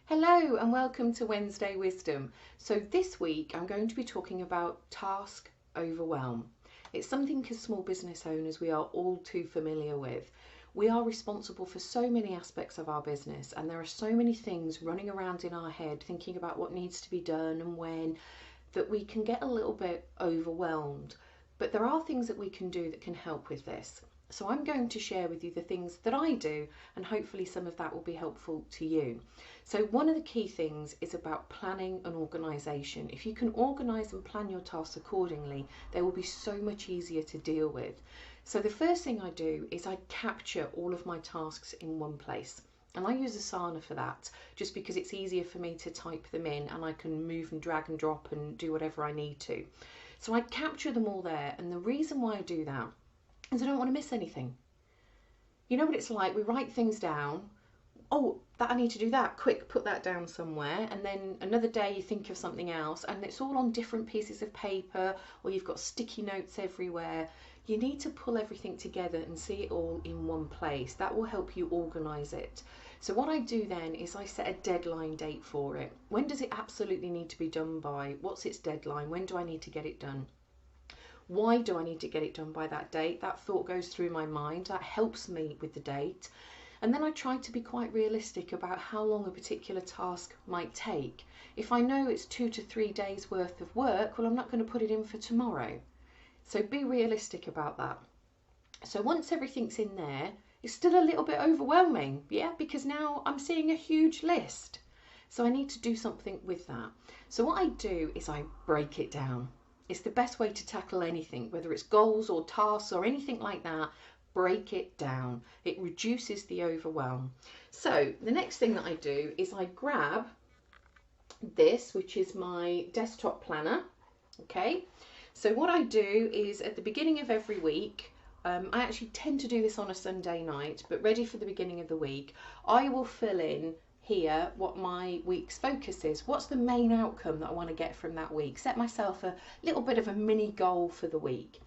Hello and welcome to Wednesday Wisdom. So this week I'm going to be talking about task overwhelm. It's something as small business owners we are all too familiar with. We are responsible for so many aspects of our business and there are so many things running around in our head thinking about what needs to be done and when, that we can get a little bit overwhelmed. But there are things that we can do that can help with this. So I'm going to share with you the things that I do and hopefully some of that will be helpful to you. So one of the key things is about planning and organisation. If you can organise and plan your tasks accordingly, they will be so much easier to deal with. So the first thing I do is I capture all of my tasks in one place. And I use Asana for that, just because it's easier for me to type them in and I can move and drag and drop and do whatever I need to. So I capture them all there, and the reason why I do that is I don't want to miss anything. You know what it's like, we write things down, oh, that I need to do that, quick, put that down somewhere, and then another day you think of something else and it's all on different pieces of paper or you've got sticky notes everywhere. You need to pull everything together and see it all in one place. That will help you organise it. So what I do then is I set a deadline date for it. When does it absolutely need to be done by? What's its deadline? When do I need to get it done? Why do I need to get it done by that date? That thought goes through my mind. That helps me with the date. And then I try to be quite realistic about how long a particular task might take. If I know it's 2 to 3 days worth of work, well, I'm not going to put it in for tomorrow. So be realistic about that. So once everything's in there, it's still a little bit overwhelming, yeah, because now I'm seeing a huge list. So I need to do something with that. So what I do is I break it down. It's the best way to tackle anything, whether it's goals or tasks or anything like that. Break it down. It reduces the overwhelm. So the next thing that I do is I grab this, which is my desktop planner. Okay, so what I do is at the beginning of every week, I actually tend to do this on a Sunday night, but ready for the beginning of the week, I will fill in here what my week's focus is. What's the main outcome that I want to get from that week? Set myself a little bit of a mini goal for the week.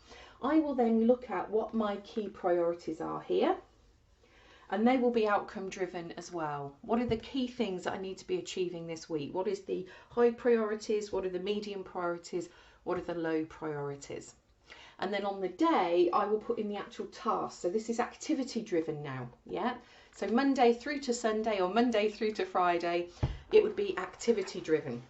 I will then look at what my key priorities are here, and they will be outcome driven as well. What are the key things that I need to be achieving this week? What is the high priorities? What are the medium priorities? What are the low priorities? And then on the day, I will put in the actual task. So this is activity driven now, yeah? So Monday through to Sunday or Monday through to Friday, it would be activity driven.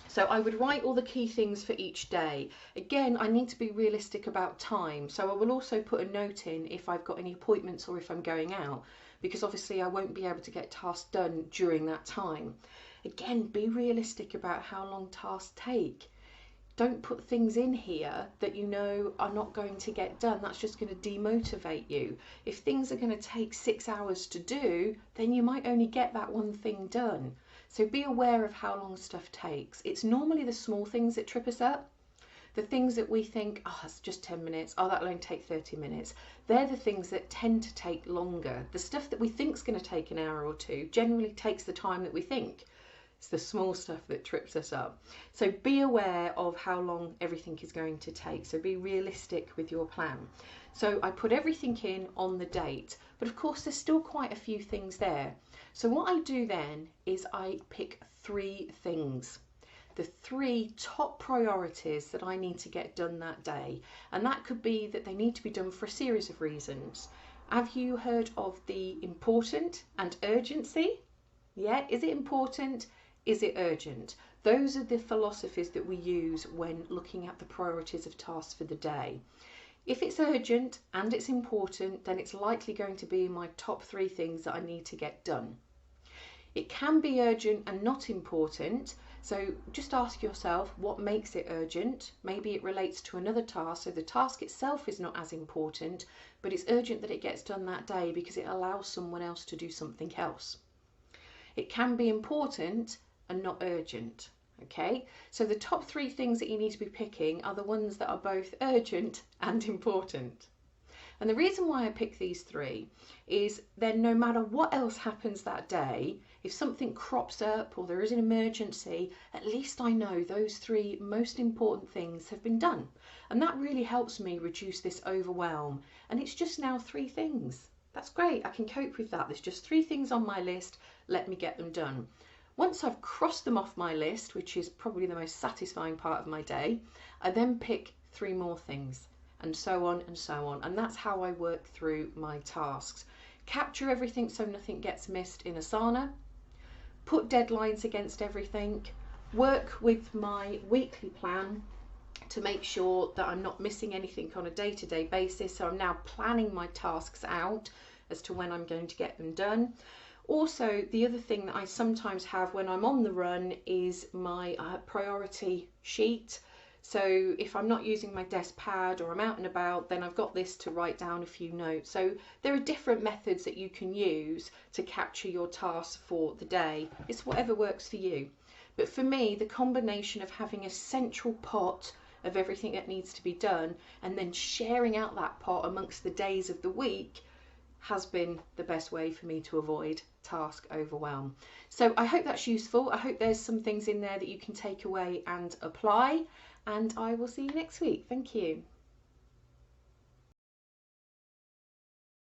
So I would write all the key things for each day. Again, I need to be realistic about time. So I will also put a note in if I've got any appointments or if I'm going out, because obviously I won't be able to get tasks done during that time. Again, be realistic about how long tasks take. Don't put things in here that you know are not going to get done. That's just going to demotivate you. If things are going to take 6 hours to do, then you might only get that one thing done. So be aware of how long stuff takes. It's normally the small things that trip us up. The things that we think, oh, it's just 10 minutes. Oh, that'll only take 30 minutes. They're the things that tend to take longer. The stuff that we think is going to take an hour or two generally takes the time that we think. It's the small stuff that trips us up. So be aware of how long everything is going to take. So be realistic with your plan. So I put everything in on the date, but of course there's still quite a few things there. So what I do then is I pick 3 things. The 3 top priorities that I need to get done that day. And that could be that they need to be done for a series of reasons. Have you heard of the important and urgency? Yeah, is it important? Is it urgent? Those are the philosophies that we use when looking at the priorities of tasks for the day. If it's urgent and it's important, then it's likely going to be my top 3 things that I need to get done. It can be urgent and not important, so just ask yourself what makes it urgent. Maybe it relates to another task, so the task itself is not as important, but it's urgent that it gets done that day because it allows someone else to do something else. It can be important and not urgent. Okay, so the top 3 things that you need to be picking are the ones that are both urgent and important. And the reason why I pick these 3 is then no matter what else happens that day, if something crops up or there is an emergency, at least I know those 3 most important things have been done. And that really helps me reduce this overwhelm. And it's just now 3 things. That's great, I can cope with that. There's just 3 things on my list, let me get them done. Once I've crossed them off my list, which is probably the most satisfying part of my day, I then pick 3 more things, and so on and so on. And that's how I work through my tasks. Capture everything so nothing gets missed in Asana, put deadlines against everything, work with my weekly plan to make sure that I'm not missing anything on a day-to-day basis. So I'm now planning my tasks out as to when I'm going to get them done. Also, the other thing that I sometimes have when I'm on the run is my priority sheet. So if I'm not using my desk pad or I'm out and about, then I've got this to write down a few notes. So there are different methods that you can use to capture your tasks for the day. It's whatever works for you. But for me, the combination of having a central pot of everything that needs to be done and then sharing out that pot amongst the days of the week has been the best way for me to avoid task overwhelm. So I hope that's useful. I hope there's some things in there that you can take away and apply, and I will see you next week. Thank you.